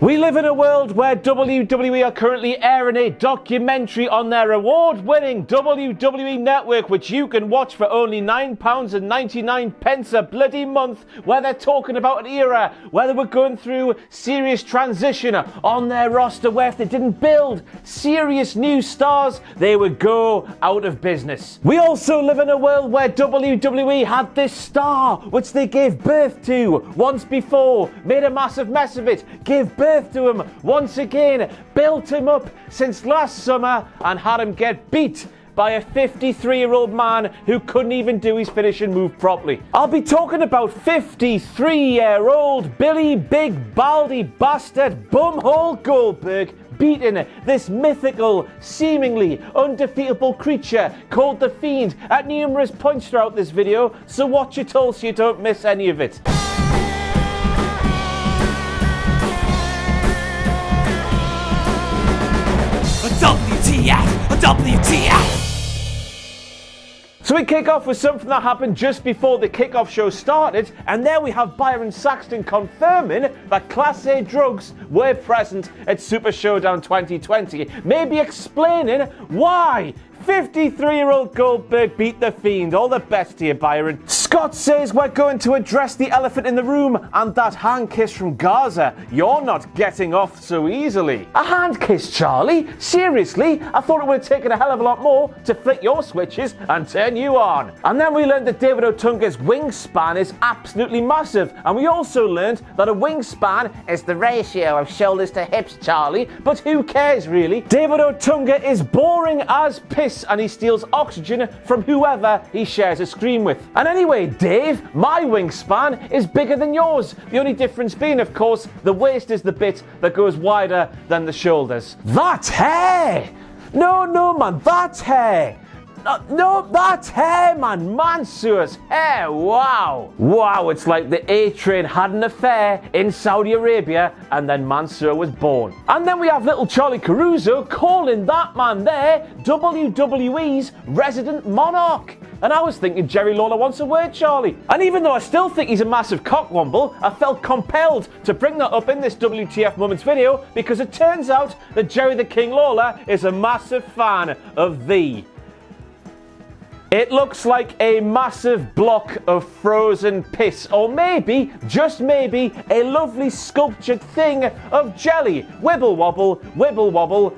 We live in a world where WWE are currently airing a documentary on their award-winning WWE Network, which you can watch for only £9.99 a bloody month, where they're talking about an era where they were going through serious transition on their roster, where if they didn't build serious new stars, they would go out of business. We also live in a world where WWE had this star, which they gave birth to once before, made a massive mess of it, gave birth to him once again, built him up since last summer, and had him get beat by a 53-year-old man who couldn't even do his finishing move properly. I'll be talking about 53-year-old Billy Big Baldy Bastard Bumhole Goldberg beating this mythical, seemingly undefeatable creature called the Fiend at numerous points throughout this video, so watch it all so you don't miss any of it. WTF! So we kick off with something that happened just before the kickoff show started, and there we have Byron Saxton confirming that Class A drugs were present at Super Showdown 2020, maybe explaining why 53-year-old Goldberg beat the Fiend. All the best to you, Byron. Scott says we're going to address the elephant in the room and that hand kiss from Garza. You're not getting off so easily. A hand kiss, Charlie? Seriously? I thought it would have taken a hell of a lot more to flick your switches and turn you on. And then we learned that David Otunga's wingspan is absolutely massive. And we also learned that a wingspan is the ratio of shoulders to hips, Charlie. But who cares, really? David Otunga is boring as piss, and he steals oxygen from whoever he shares a screen with. And anyway, Dave, my wingspan is bigger than yours. The only difference being, of course, the waist is the bit that goes wider than the shoulders. That's hair! No, man, that's hair! No, that's hair, man. Mansoor's hair. Wow. Wow, it's like the A-Train had an affair in Saudi Arabia and then Mansoor was born. And then we have little Charlie Caruso calling that man there WWE's resident monarch. And I was thinking Jerry Lawler wants a word, Charlie. And even though I still think he's a massive cockwomble, I felt compelled to bring that up in this WTF Moments video because it turns out that Jerry the King Lawler is a massive fan of thee. It looks like a massive block of frozen piss, or maybe, just maybe, a lovely sculptured thing of jelly. Wibble wobble,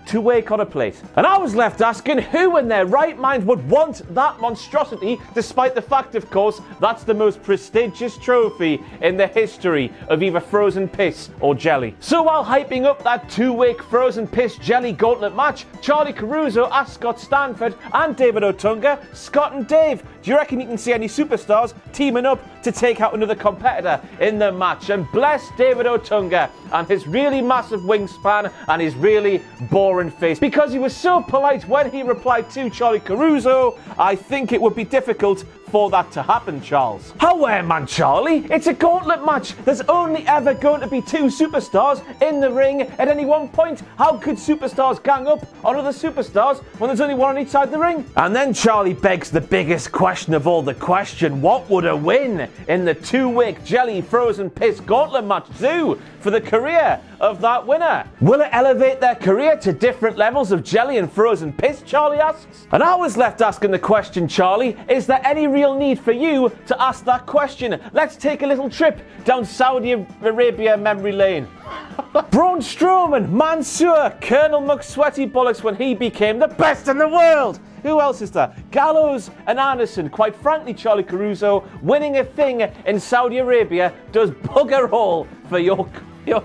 to wake on a plate. And I was left asking who in their right mind would want that monstrosity, despite the fact, of course, that's the most prestigious trophy in the history of either frozen piss or jelly. So while hyping up that Tuwaiq frozen piss jelly gauntlet match, Charlie Caruso asked Scott Stanford and David Otunga, Scott and Dave, do you reckon you can see any superstars teaming up to take out another competitor in the match? And bless David Otunga and his really massive wingspan and his really boring face, because he was so polite when he replied to Charlie Caruso. I think it would be difficult for that to happen, Charles. However, man, Charlie, it's a gauntlet match. There's only ever going to be two superstars in the ring at any one point. How could superstars gang up on other superstars when there's only one on each side of the ring? And then Charlie begs the biggest question of all the question. What would a win in the Tuwaiq jelly frozen piss gauntlet match do for the career of that winner? Will it elevate their career to different levels of jelly and frozen piss, Charlie asks. And I was left asking the question, Charlie, is there any real need for you to ask that question? Let's take a little trip down Saudi Arabia memory lane. Braun Strowman, Mansoor, Colonel McSweaty Bollocks when he became the best in the world. Who else is there? Gallows and Anderson. Quite frankly, Charlie Caruso, winning a thing in Saudi Arabia does bugger all for your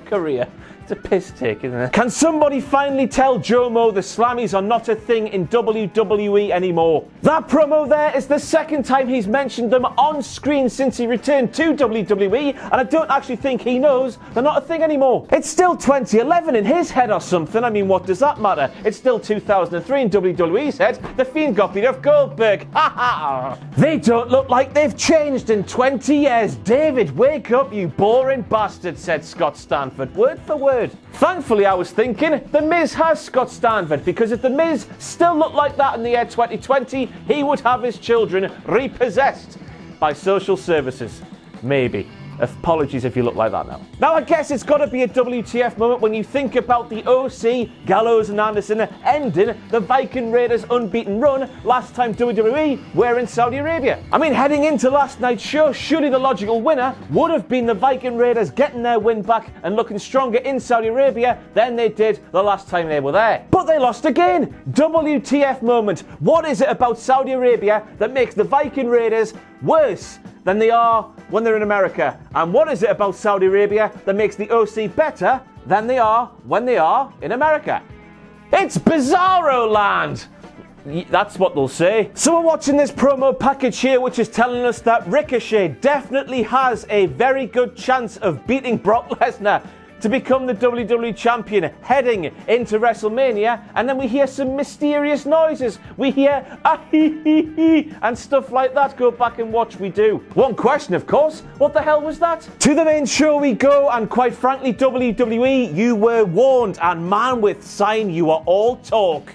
career. It's a piss take, isn't it? Can somebody finally tell Jomo the Slammies are not a thing in WWE anymore? That promo there is the second time he's mentioned them on screen since he returned to WWE, and I don't actually think he knows they're not a thing anymore. It's still 2011 in his head or something. I mean, what does that matter? It's still 2003 in WWE's head. The Fiend got beat off Goldberg. Ha ha! They don't look like they've changed in 20 years. David, wake up, you boring bastard, said Scott Stanford, word for word. Thankfully, I was thinking, The Miz has Scott Stanford, because if The Miz still looked like that in the year 2020, he would have his children repossessed by social services. Maybe. Apologies if you look like that now. Now, I guess it's got to be a WTF moment when you think about the OC, Gallows and Anderson ending the Viking Raiders' unbeaten run last time WWE were in Saudi Arabia. I mean, heading into last night's show, surely the logical winner would have been the Viking Raiders getting their win back and looking stronger in Saudi Arabia than they did the last time they were there. But they lost again. WTF moment. What is it about Saudi Arabia that makes the Viking Raiders worse than they are when they're in America? And what is it about Saudi Arabia that makes the OC better than they are when they are in America? It's Bizarro Land! That's what they'll say. So we're watching this promo package here, which is telling us that Ricochet definitely has a very good chance of beating Brock Lesnar to become the WWE Champion heading into WrestleMania, and then we hear some mysterious noises. We hear ah hee hee hee and stuff like that. Go back and watch, we do. One question, of course, what the hell was that? To the main show we go, and quite frankly, WWE, you were warned, and man with sign, you are all talk.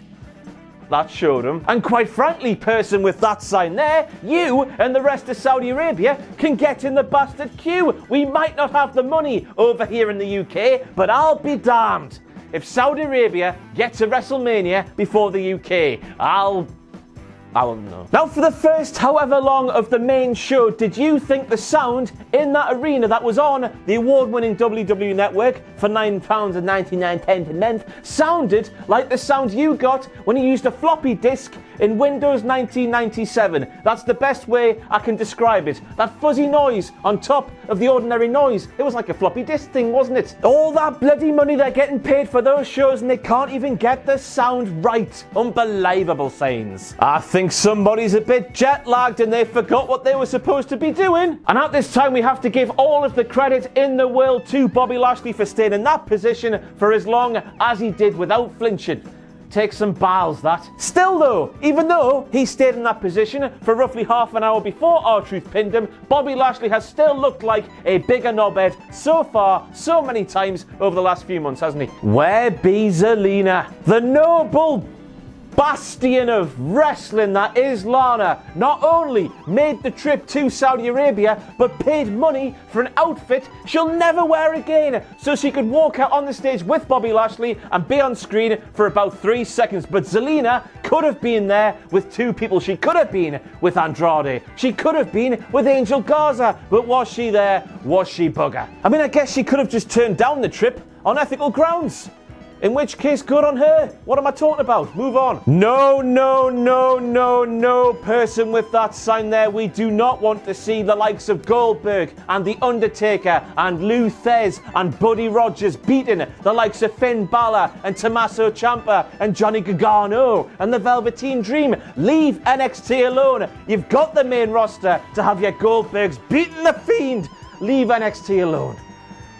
That showed him. And quite frankly, person with that sign there, you and the rest of Saudi Arabia can get in the bastard queue. We might not have the money over here in the UK, but I'll be damned if Saudi Arabia gets to WrestleMania before the UK. I don't know. Now, for the first however long of the main show, did you think the sound in that arena that was on the award-winning WWE Network for £9.99 a month sounded like the sound you got when you used a floppy disk in Windows 1997? That's the best way I can describe it. That fuzzy noise on top of the ordinary noise. It was like a floppy disk thing, wasn't it? All that bloody money they're getting paid for those shows and they can't even get the sound right. Unbelievable signs. I think somebody's a bit jet lagged and they forgot what they were supposed to be doing. And at this time we have to give all of the credit in the world to Bobby Lashley for staying in that position for as long as he did without flinching. Take some balls, that. Still though, even though he stayed in that position for roughly half an hour before R-Truth pinned him, Bobby Lashley has still looked like a bigger knobhead so far, so many times over the last few months, hasn't he? Where be Zelina? The noble bastion of wrestling that is Lana not only made the trip to Saudi Arabia but paid money for an outfit she'll never wear again so she could walk out on the stage with Bobby Lashley and be on screen for about 3 seconds. But Zelina could have been there with two people. She could have been with Andrade. She could have been with Angel Garza. But was she there? Was she bugger? I mean, I guess she could have just turned down the trip on ethical grounds. In which case, good on her. What am I talking about? Move on. No, no, no, no, no, person with that sign there. We do not want to see the likes of Goldberg and The Undertaker and Lou Thez and Buddy Rogers beating the likes of Finn Balor and Tommaso Ciampa and Johnny Gargano and the Velveteen Dream. Leave NXT alone. You've got the main roster to have your Goldbergs beating the Fiend. Leave NXT alone.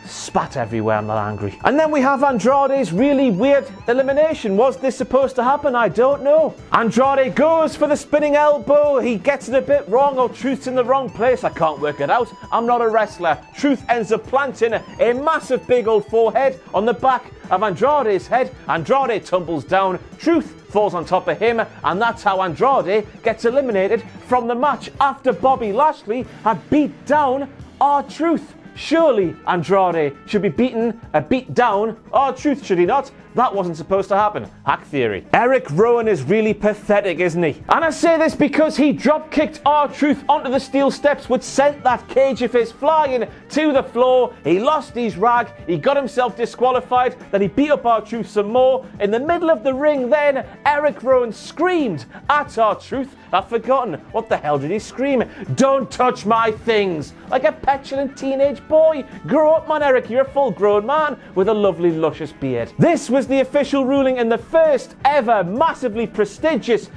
Spat everywhere, I'm not angry. And then we have Andrade's really weird elimination. Was this supposed to happen? I don't know. Andrade goes for the spinning elbow. He gets it a bit wrong, or Truth's in the wrong place. I can't work it out. I'm not a wrestler. Truth ends up planting a massive big old forehead on the back of Andrade's head. Andrade tumbles down. Truth falls on top of him, and that's how Andrade gets eliminated from the match after Bobby Lashley had beat down R-Truth. Surely Andrade should be beat down. R-Truth, should he not? That wasn't supposed to happen. Hack theory. Erick Rowan is really pathetic, isn't he? And I say this because he drop-kicked R-Truth onto the steel steps, which sent that cage of his flying to the floor. He lost his rag. He got himself disqualified. Then he beat up R-Truth some more. In the middle of the ring then, Erick Rowan screamed at R-Truth. I've forgotten. What the hell did he scream? Don't touch my things. Like a petulant teenage boy. Grow up, man, Eric. You're a full-grown man with a lovely, luscious beard. This was the official ruling in the first ever massively prestigious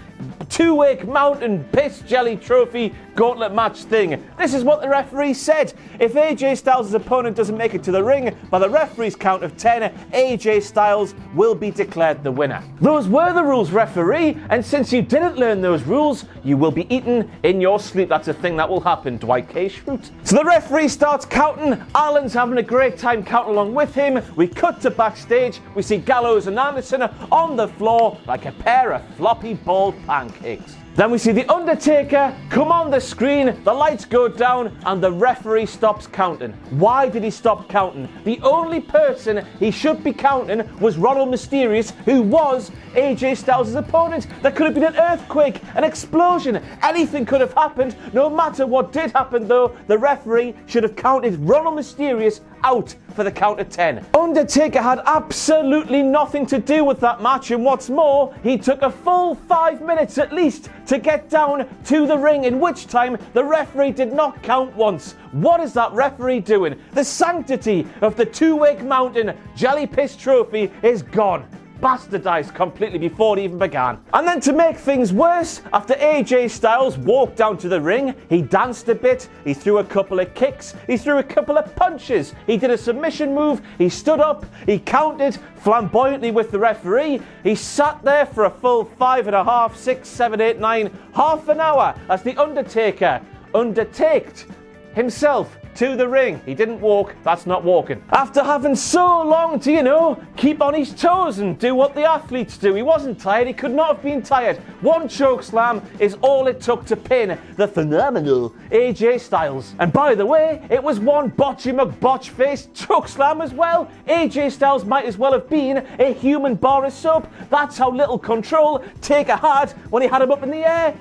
Tuwaiq Mountain Piss Jelly Trophy Gauntlet match thing. This is what the referee said. If AJ Styles' opponent doesn't make it to the ring by the referee's count of 10, AJ Styles will be declared the winner. Those were the rules, referee, and since you didn't learn those rules, you will be eaten in your sleep. That's a thing that will happen, Dwight K. Schrute. So the referee starts counting. Alan's having a great time counting along with him. We cut to backstage. We see Gallows and Anderson on the floor like a pair of floppy ball pancakes. Then we see the Undertaker come on the screen, the lights go down, and the referee stops counting. Why did he stop counting? The only person he should be counting was Ronald Mysterious, who was AJ Styles' opponent. There could have been an earthquake, an explosion, anything could have happened. No matter what did happen though, the referee should have counted Ronald Mysterious out for the count of 10. Undertaker had absolutely nothing to do with that match, and what's more, he took a full 5 minutes at least to get down to the ring, in which time the referee did not count once. What is that referee doing? The sanctity of the Tuwaiq Mountain Jelly Piss Trophy is gone. Bastardized completely before it even began. And then to make things worse, after AJ Styles walked down to the ring, he danced a bit, he threw a couple of kicks, he threw a couple of punches, he did a submission move, he stood up, he counted flamboyantly with the referee, he sat there for a full 5.5, 6, 7, 8, 9, half an hour as the Undertaker undertaked himself to the ring. He didn't walk, that's not walking. After having so long to, keep on his toes and do what the athletes do, he wasn't tired, he could not have been tired. One choke slam is all it took to pin the phenomenal AJ Styles. And by the way, it was one botchy McBotch-faced choke slam as well. AJ Styles might as well have been a human bar of soap. That's how little control Taker had when he had him up in the air.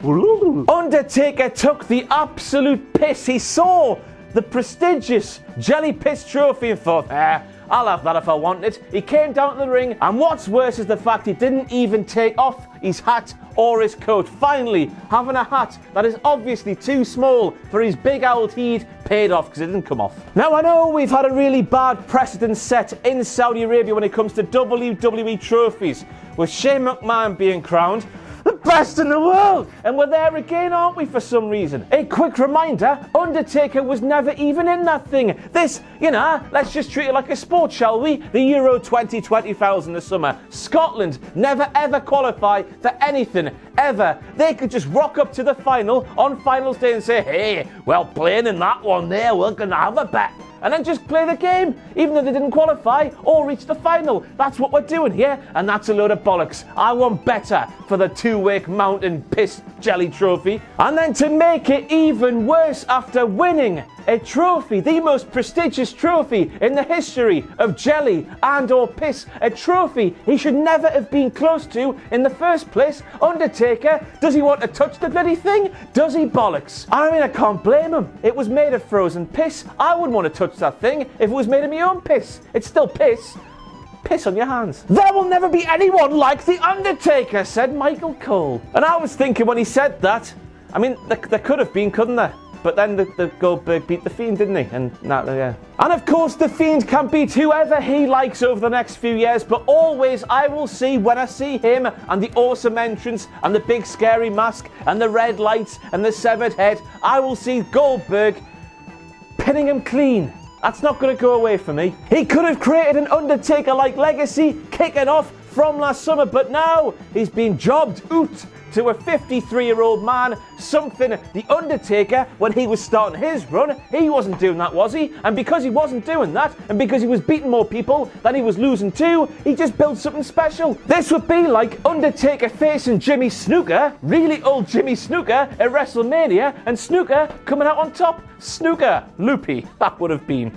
Undertaker took the absolute piss. He saw the prestigious Jelly Piss Trophy and thought, I'll have that if I want it. He came down to the ring, and what's worse is the fact he didn't even take off his hat or his coat. Finally, having a hat that is obviously too small for his big old head paid off because it didn't come off. Now, I know we've had a really bad precedent set in Saudi Arabia when it comes to WWE trophies, with Shane McMahon being crowned the best in the world, and we're there again, aren't we, for some reason? A quick reminder, Undertaker was never even in that thing. This, let's just treat it like a sport, shall we? The Euro 2020 finals in the summer. Scotland never ever qualify for anything, ever. They could just rock up to the final on finals day and say, hey, well, playing in that one there, we're gonna have a bet. And then just play the game, even though they didn't qualify or reach the final. That's what we're doing here, and that's a load of bollocks. I want better for the Tuwaiq Mountain Piss Jelly Trophy. And then to make it even worse, after winning a trophy, the most prestigious trophy in the history of jelly and or piss, a trophy he should never have been close to in the first place, Undertaker, does he want to touch the bloody thing? Does he bollocks? I mean, I can't blame him. It was made of frozen piss. I wouldn't want to touch that thing if it was made of my own piss. It's still piss. Piss on your hands. There will never be anyone like The Undertaker, said Michael Cole. And I was thinking when he said that, I mean, there could have been, couldn't there? But then the Goldberg beat the Fiend, didn't he? And of course, the Fiend can beat whoever he likes over the next few years, but always I will see, when I see him and the awesome entrance and the big scary mask and the red lights and the severed head, I will see Goldberg pinning him clean. That's not going to go away for me. He could have created an Undertaker-like legacy kicking off from last summer, but now he's been jobbed out to a 53-year-old man, something The Undertaker, when he was starting his run, he wasn't doing that, was he? And because he wasn't doing that, and because he was beating more people than he was losing to, he just built something special. This would be like Undertaker facing Jimmy Snuka, really old Jimmy Snuka, at WrestleMania, and Snuka coming out on top. Snuka, loopy, that would have been.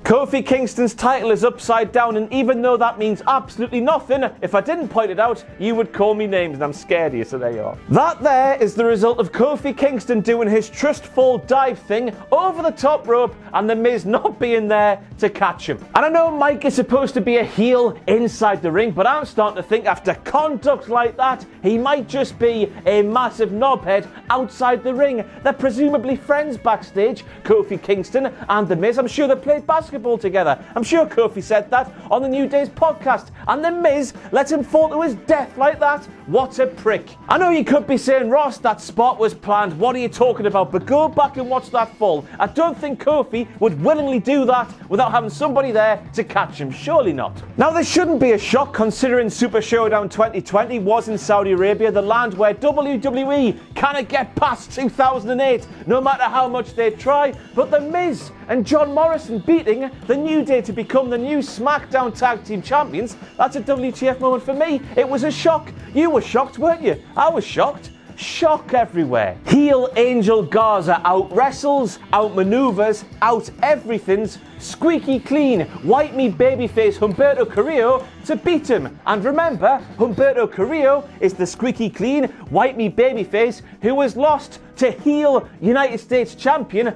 Kofi Kingston's title is upside down, and even though that means absolutely nothing, if I didn't point it out, you would call me names, and I'm scared of you, so there you are. That there is the result of Kofi Kingston doing his trust fall dive thing over the top rope, and The Miz not being there to catch him. And I know Mike is supposed to be a heel inside the ring, but I'm starting to think after conduct like that, he might just be a massive knobhead outside the ring. They're presumably friends backstage, Kofi Kingston and The Miz. I'm sure they played basketball together. I'm sure Kofi said that on the New Day's podcast, and The Miz let him fall to his death like that. What a prick. I know you could be saying, Ross, that spot was planned, what are you talking about? But go back and watch that fall. I don't think Kofi would willingly do that without having somebody there to catch him. Surely not. Now, this shouldn't be a shock considering Super Showdown 2020 was in Saudi Arabia, the land where WWE cannot get past 2008, no matter how much they try. But The Miz and John Morrison beating allowing the New Day to become the new SmackDown Tag Team Champions, that's a WTF moment for me. It was a shock. You were shocked, weren't you? I was shocked. Shock everywhere. Heel Angel Garza out-wrestles, out-maneuvers, out-everything's squeaky clean white meat babyface Humberto Carrillo to beat him. And remember, Humberto Carrillo is the squeaky clean white meat babyface who was lost to heel United States champion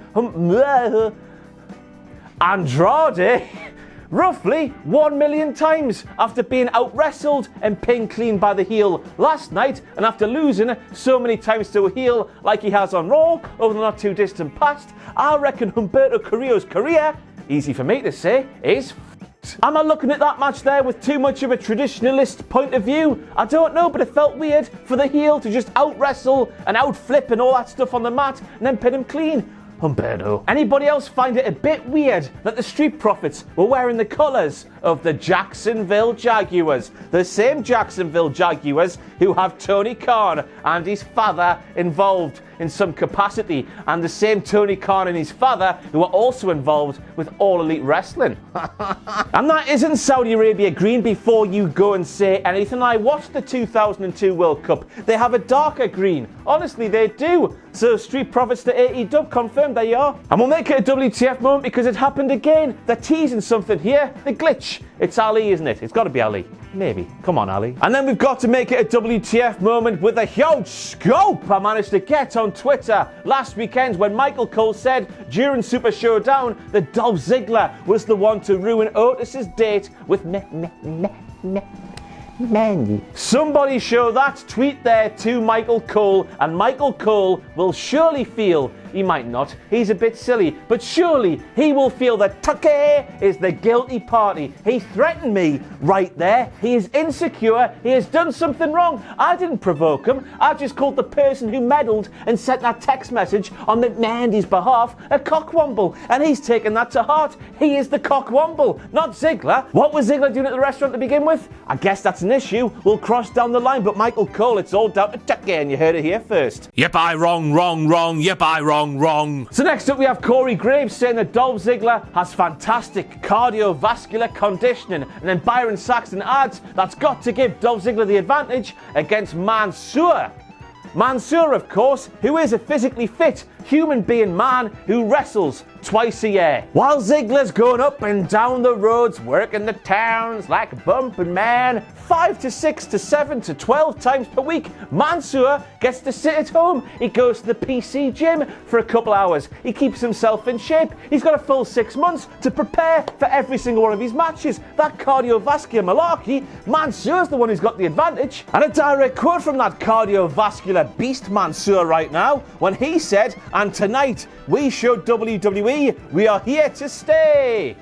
Andrade roughly 1 million times after being out-wrestled and pinned clean by the heel last night, and after losing so many times to a heel like he has on Raw over the not too distant past. I reckon Humberto Carrillo's career, easy for me to say, is f***ed. Am I looking at that match there with too much of a traditionalist point of view? I don't know, but it felt weird for the heel to just out-wrestle and out-flip and all that stuff on the mat and then pin him clean. Humberto. Anybody else find it a bit weird that the Street Profits were wearing the colours of the Jacksonville Jaguars? The same Jacksonville Jaguars who have Tony Khan and his father involved in some capacity, and the same Tony Khan and his father who are also involved with All Elite Wrestling. And that isn't Saudi Arabia green before you go and say anything. I watched the 2002 World Cup. They have a darker green. Honestly, they do. So Street Profits to AEW confirmed they are. And we'll make it a WTF moment because it happened again. They're teasing something here. The glitch. It's Ali, isn't it? It's got to be Ali. Maybe. Come on, Ali. And then we've got to make it a WTF moment with a huge scoop I managed to get on Twitter last weekend when Michael Cole said during Super Showdown that Dolph Ziggler was the one to ruin Otis's date with Mandy. Somebody show that tweet there to Michael Cole, and Michael Cole will surely feel, he might not, he's a bit silly, but surely he will feel that Tuwaiq is the guilty party. He threatened me right there. He is insecure. He has done something wrong. I didn't provoke him. I just called the person who meddled and sent that text message on Mandy's behalf a cockwomble, and he's taken that to heart. He is the cockwomble, not Ziggler. What was Ziggler doing at the restaurant to begin with? I guess that's an issue. We'll cross down the line, but Michael Cole, it's all down to Tuwaiq, and you heard it here first. Yep, I wrong. Yep, I wrong. So next up we have Corey Graves saying that Dolph Ziggler has fantastic cardiovascular conditioning, and then Byron Saxton adds that's got to give Dolph Ziggler the advantage against Mansoor. Mansoor, of course, who is a physically fit human being man who wrestles twice a year. While Ziggler's going up and down the roads, working the towns like a bumping man, 5 to 6 to 7 to 12 times per week, Mansoor gets to sit at home. He goes to the PC gym for a couple hours. He keeps himself in shape. He's got a full 6 months to prepare for every single one of his matches. That cardiovascular malarkey, Mansoor's the one who's got the advantage. And a direct quote from that cardiovascular beast Mansoor right now, when he said, "And tonight we showed WWE we are here to stay."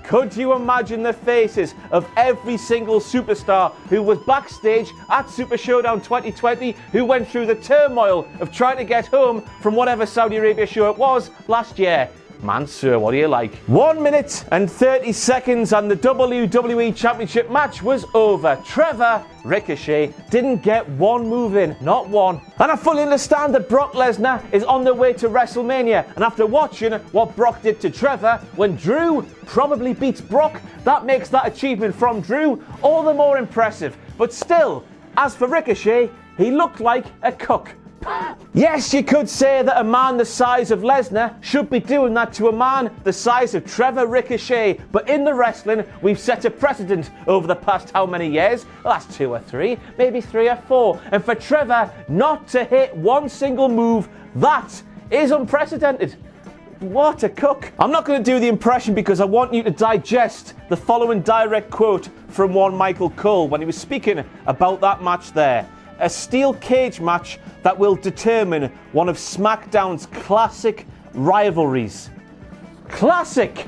Could you imagine the faces of every single superstar who was backstage at Super Showdown 2020, who went through the turmoil of trying to get home from whatever Saudi Arabia show it was last year? Mansoor, what do you like? 1 minute and 30 seconds and the WWE Championship match was over. Trevor Ricochet didn't get one move in, not one. And I fully understand that Brock Lesnar is on the way to WrestleMania, and after watching what Brock did to Trevor when Drew probably beats Brock, that makes that achievement from Drew all the more impressive. But still, as for Ricochet, he looked like a cook. Yes, you could say that a man the size of Lesnar should be doing that to a man the size of Trevor Ricochet, but in the wrestling, we've set a precedent over the past how many years? The last 2 or 3, maybe 3 or 4. And for Trevor not to hit one single move, that is unprecedented. What a cook. I'm not going to do the impression because I want you to digest the following direct quote from one Michael Cole when he was speaking about that match there. A steel cage match that will determine one of SmackDown's classic rivalries. Classic!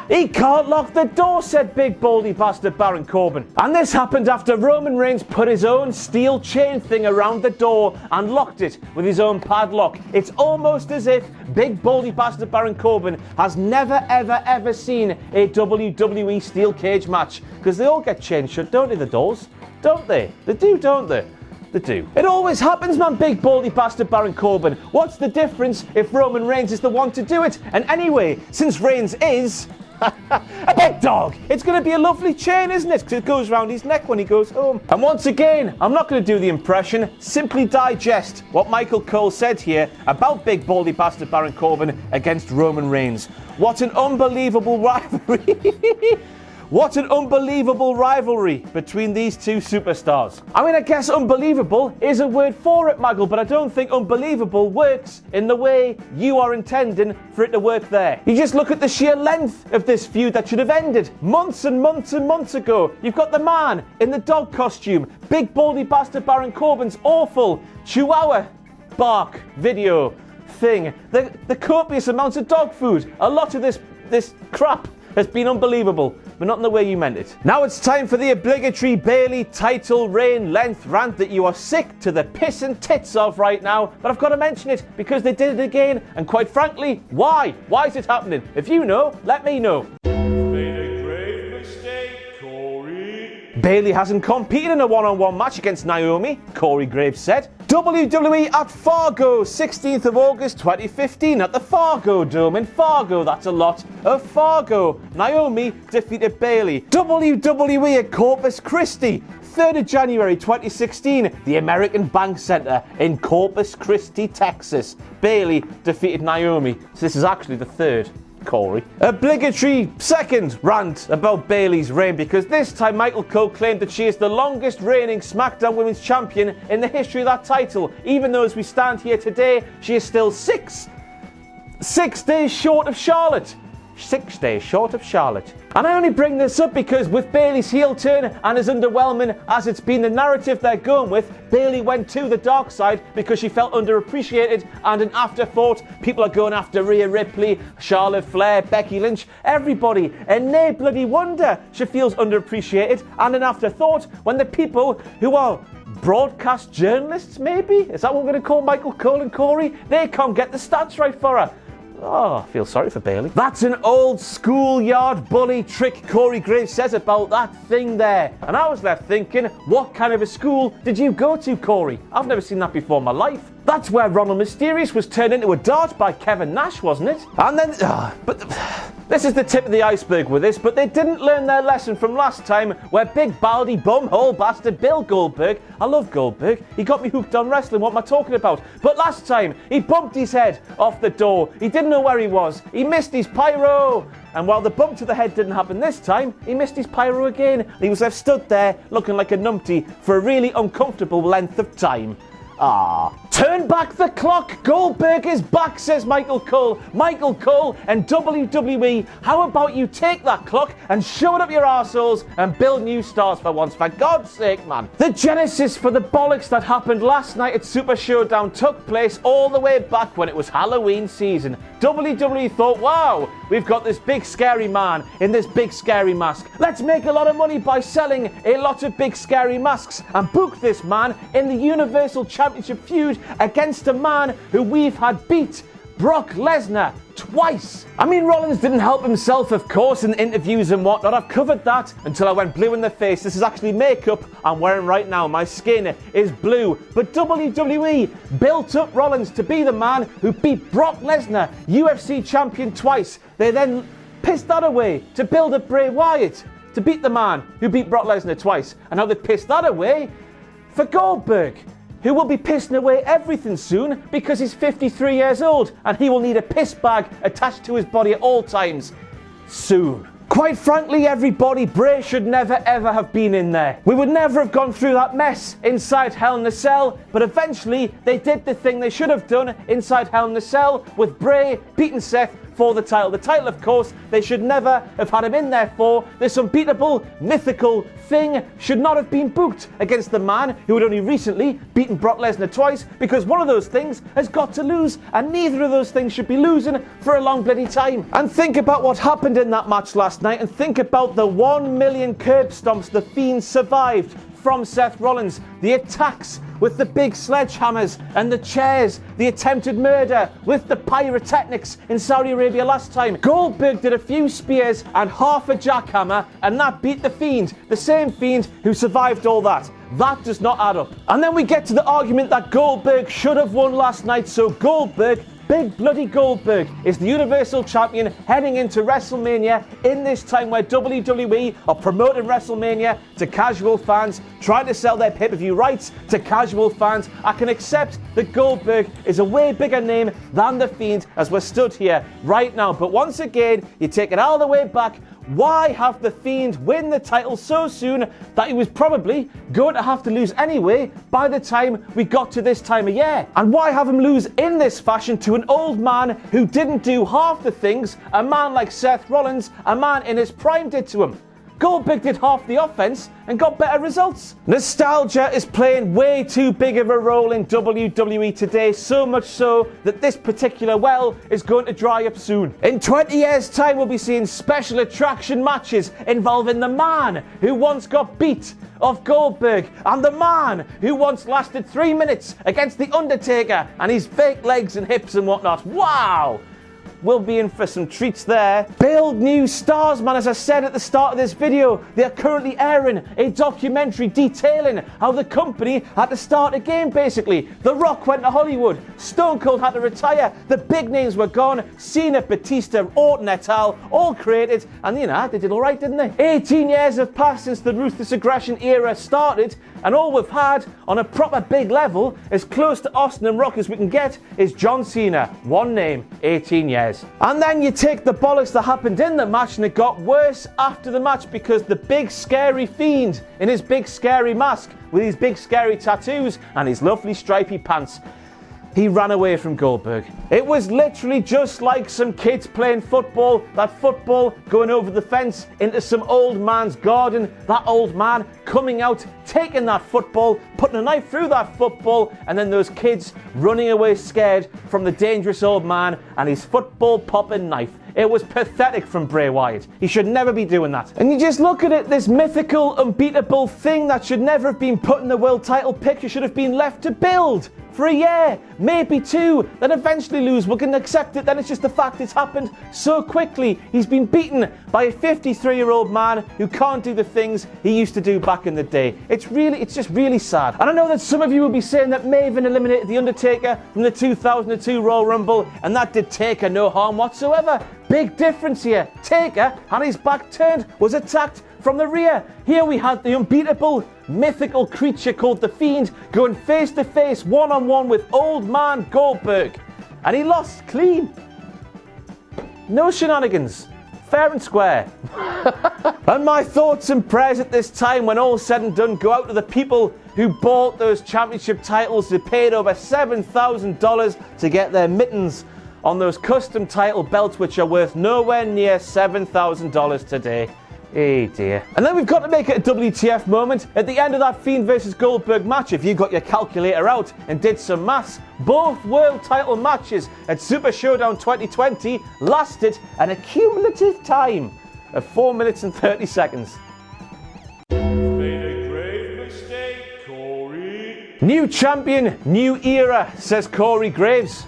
He can't lock the door, said big baldy bastard Baron Corbin. And this happened after Roman Reigns put his own steel chain thing around the door and locked it with his own padlock. It's almost as if big baldy bastard Baron Corbin has never ever seen a WWE steel cage match, because they all get chained shut, don't they, the doors? Don't they? They do, don't they? They do. It always happens, man, big baldy bastard Baron Corbin. What's the difference if Roman Reigns is the one to do it? And anyway, since Reigns is a big dog, it's going to be a lovely chain, isn't it? Because it goes around his neck when he goes home. And once again, I'm not going to do the impression. Simply digest what Michael Cole said here about big baldy bastard Baron Corbin against Roman Reigns. What an unbelievable rivalry. What an unbelievable rivalry between these two superstars. I mean, I guess unbelievable is a word for it, Maggle, but I don't think unbelievable works in the way you are intending for it to work there. You just look at the sheer length of this feud that should have ended months and months and months ago. You've got the man in the dog costume, big baldy bastard Baron Corbin's awful Chihuahua bark video thing, the copious amounts of dog food. A lot of this crap has been unbelievable, but not in the way you meant it. Now it's time for the obligatory Bayley title reign length rant that you are sick to the piss and tits of right now, but I've got to mention it because they did it again, and quite frankly, why? Why is it happening? If you know, let me know. Made a grave mistake, Corey. Bayley hasn't competed in a one-on-one match against Naomi, Corey Graves said. WWE at Fargo, 16th of August 2015 at the Fargo Dome in Fargo. That's a lot of Fargo. Naomi defeated Bayley. WWE at Corpus Christi, 3rd of January 2016, the American Bank Center in Corpus Christi, Texas. Bayley defeated Naomi. So this is actually the 3rd. Corey. Obligatory second rant about Bayley's reign, because this time Michael Cole claimed that she is the longest reigning SmackDown Women's Champion in the history of that title, even though as we stand here today, she is still 6 days short of Charlotte. 6 days short of Charlotte. And I only bring this up because with Bayley's heel turn and as underwhelming as it's been the narrative they're going with, Bayley went to the dark side because she felt underappreciated and an afterthought. People are going after Rhea Ripley, Charlotte Flair, Becky Lynch, everybody. And no bloody wonder she feels underappreciated and an afterthought when the people who are broadcast journalists, maybe? Is that what we're going to call Michael Cole and Corey? They can't get the stats right for her. Oh, I feel sorry for Bayley. That's an old schoolyard bully trick, Corey Graves says about that thing there. And I was left thinking, what kind of a school did you go to, Corey? I've never seen that before in my life. That's where Ronald Mysterious was turned into a dart by Kevin Nash, wasn't it? And then, this is the tip of the iceberg with this, but they didn't learn their lesson from last time where big baldy bumhole bastard Bill Goldberg, I love Goldberg, he got me hooked on wrestling, what am I talking about? But last time, he bumped his head off the door, he didn't know where he was, he missed his pyro. And while the bump to the head didn't happen this time, he missed his pyro again. He was left stood there looking like a numpty for a really uncomfortable length of time. Turn back the clock. Goldberg is back, says Michael Cole. Michael Cole and WWE, how about you take that clock and shove it up your arseholes and build new stars for once, for God's sake, man. The genesis for the bollocks that happened last night at Super Showdown took place all the way back when it was Halloween season. WWE thought, wow, we've got this big scary man in this big scary mask. Let's make a lot of money by selling a lot of big scary masks and book this man in the Universal Championship feud against a man who we've had beat, Brock Lesnar, twice. I mean, Rollins didn't help himself, of course, in interviews and whatnot. I've covered that until I went blue in the face. This is actually makeup I'm wearing right now. My skin is blue. But WWE built up Rollins to be the man who beat Brock Lesnar, UFC champion, twice. They then pissed that away to build up Bray Wyatt to beat the man who beat Brock Lesnar twice. And now they pissed that away for Goldberg, who will be pissing away everything soon because he's 53 years old and he will need a piss bag attached to his body at all times soon. Quite frankly, everybody, Bray should never ever have been in there. We would never have gone through that mess inside Hell in a Cell, but eventually they did the thing they should have done inside Hell in a Cell with Bray beating Seth for the title. The title, of course, they should never have had him in there for. This unbeatable, mythical thing should not have been booked against the man who had only recently beaten Brock Lesnar twice, because one of those things has got to lose, and neither of those things should be losing for a long bloody time. And think about what happened in that match last night, and think about the 1 million curb stomps the Fiend survived from Seth Rollins, the attacks with the big sledgehammers and the chairs, the attempted murder with the pyrotechnics in Saudi Arabia last time. Goldberg did a few spears and half a jackhammer, and that beat the Fiend, the same Fiend who survived all that. That does not add up. And then we get to the argument that Goldberg should have won last night, so Goldberg, Big bloody Goldberg, is the Universal Champion heading into WrestleMania in this time where WWE are promoting WrestleMania to casual fans, trying to sell their pay-per-view rights to casual fans. I can accept that Goldberg is a way bigger name than The Fiend as we're stood here right now. But once again, you take it all the way back. Why have The Fiend win the title so soon that he was probably going to have to lose anyway by the time we got to this time of year? And why have him lose in this fashion to an old man who didn't do half the things a man like Seth Rollins, a man in his prime, did to him? Goldberg did half the offense and got better results. Nostalgia is playing way too big of a role in WWE today, so much so that this particular well is going to dry up soon. In 20 years' time, we'll be seeing special attraction matches involving the man who once got beat of Goldberg and the man who once lasted 3 minutes against The Undertaker and his fake legs and hips and whatnot. Wow! We'll be in for some treats there. Build new stars, man. As I said at the start of this video, they are currently airing a documentary detailing how the company had to start again, basically. The Rock went to Hollywood. Stone Cold had to retire. The big names were gone. Cena, Batista, Orton et al. All created. And, you know, they did all right, didn't they? 18 years have passed since the Ruthless Aggression era started. And all we've had on a proper big level, as close to Austin and Rock as we can get, is John Cena. One name, 18 years. And then you take the bollocks that happened in the match, and it got worse after the match because the big scary Fiend in his big scary mask with his big scary tattoos and his lovely stripy pants, he ran away from Goldberg. It was literally just like some kids playing football, that football going over the fence into some old man's garden, that old man coming out, taking that football, putting a knife through that football, and then those kids running away scared from the dangerous old man and his football popping knife. It was pathetic from Bray Wyatt. He should never be doing that. And you just look at it, this mythical, unbeatable thing that should never have been put in the world title picture should have been left to build for a year, maybe 2, then eventually lose. We can accept it, then it's just the fact it's happened so quickly. He's been beaten by a 53-year-old man who can't do the things he used to do back in the day. It's just really sad. And I know that some of you will be saying that Maven eliminated The Undertaker from the 2002 Royal Rumble, and that did Taker no harm whatsoever. Big difference here. Taker had his back turned, was attacked from the rear. Here we had the unbeatable, mythical creature called The Fiend going face to face, one-on-one with old man Goldberg. And he lost clean. No shenanigans. Fair and square. And my thoughts and prayers at this time, when all's said and done, go out to the people who bought those championship titles, who paid over $7,000 to get their mittens on those custom title belts, which are worth nowhere near $7,000 today. Hey dear. And then we've got to make it a WTF moment. At the end of that Fiend versus Goldberg match, if you got your calculator out and did some maths, both world title matches at Super Showdown 2020 lasted an accumulative time of 4 minutes and 30 seconds. Made a grave mistake, Corey. New champion, new era, says Corey Graves.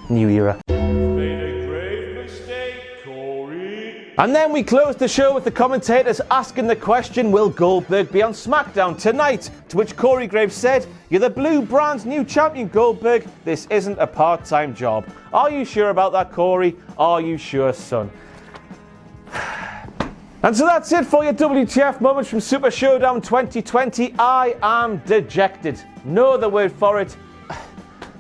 New era. Made a grave mistake, Corey. And then we close the show with the commentators asking the question, will Goldberg be on SmackDown tonight? To which Corey Graves said, you're the Blue Brand's new champion, Goldberg. This isn't a part-time job. Are you sure about that, Corey? Are you sure, son? And so that's it for your WTF moments from Super Showdown 2020. I am dejected. No other word for it.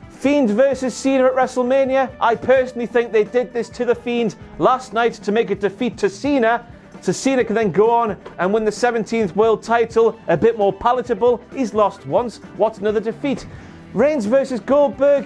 Fiend versus Cena at WrestleMania. I personally think they did this to The Fiend last night to make a defeat to Cena, so Cena can then go on and win the 17th world title, a bit more palatable. He's lost once. What's another defeat? Reigns versus Goldberg.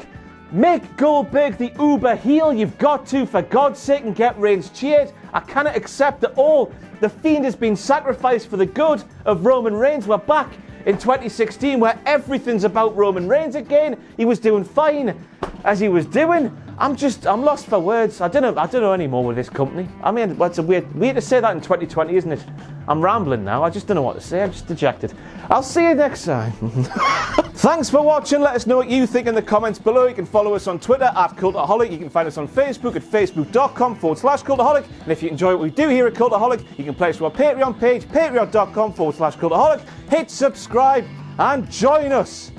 Make Goldberg the uber heel. You've got to, for God's sake, and get Reigns cheered. I cannot accept that all The Fiend has been sacrificed for the good of Roman Reigns. We're back in 2016 where everything's about Roman Reigns again. He was doing fine as he was doing. I'm lost for words. I don't know anymore with this company. I mean, it's a weird to say that in 2020, isn't it? I'm rambling now. I just don't know what to say. I'm just dejected. I'll see you next time. Thanks for watching. Let us know what you think in the comments below. You can follow us on Twitter @Cultaholic. You can find us on Facebook at facebook.com/Cultaholic. And if you enjoy what we do here at Cultaholic, you can play us to our Patreon page, patreon.com/Cultaholic. Hit subscribe and join us